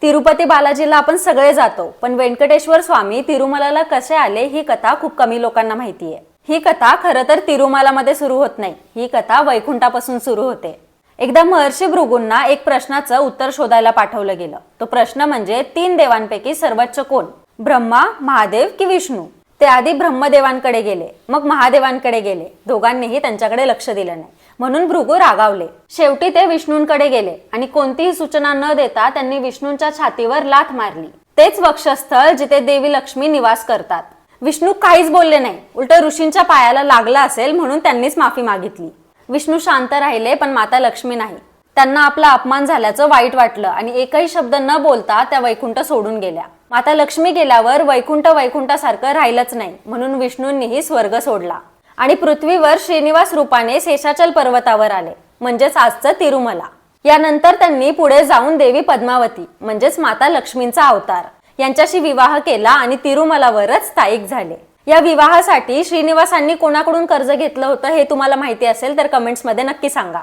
तिरुपती बालाजीला आपण सगळे जातो, पण व्यंकटेश्वर स्वामी तिरुमलाला कसे आले ही कथा खूप कमी लोकांना माहिती आहे। ही कथा खरं तर तिरुमलामध्ये सुरू होत नाही, ही कथा वैकुंठापासून सुरू होते। एकदा महर्षी भृगूंना एक प्रश्नाचं उत्तर शोधायला पाठवलं गेलं। तो प्रश्न म्हणजे 3 देवांपैकी सर्वोच्च कोण, ब्रह्मा, महादेव की विष्णू। ते आधी ब्रह्मदेवांकडे गेले, मग महादेवांकडे गेले। दोघांनीही त्यांच्याकडे लक्ष दिलं नाही, म्हणून भृगू रागावले। शेवटी ते विष्णूंकडे गेले आणि कोणतीही सूचना न देता त्यांनी विष्णूंच्या छातीवर लाथ मारली। तेच वक्षस्थळ जिथे देवी लक्ष्मी निवास करतात। विष्णू काहीच बोलले नाही, उलट ऋषींच्या पायाला लागला असेल म्हणून त्यांनीच माफी मागितली। विष्णू शांत राहिले, पण माता लक्ष्मी नाही। त्यांना आपला अपमान झाल्याचं वाईट वाटलं आणि एकही शब्द न बोलता त्या वैकुंठ सोडून गेल्या। माता लक्ष्मी गेल्यावर वैकुंठ वैकुंठासारखं राहिलंच नाही, म्हणून विष्णूंनीही स्वर्ग सोडला आणि पृथ्वीवर श्रीनिवास रूपाने शेषाचल पर्वतावर आले, म्हणजेच आजचं तिरुमला। यानंतर त्यांनी पुढे जाऊन देवी पद्मावती म्हणजेच माता लक्ष्मींचा अवतार यांच्याशी विवाह केला आणि तिरुमलावरच स्थायिक झाले। या विवाहासाठी श्रीनिवासांनी कोणाकडून कर्ज घेतलं होतं हे तुम्हाला माहिती असेल तर कमेंट्स मध्ये नक्की सांगा।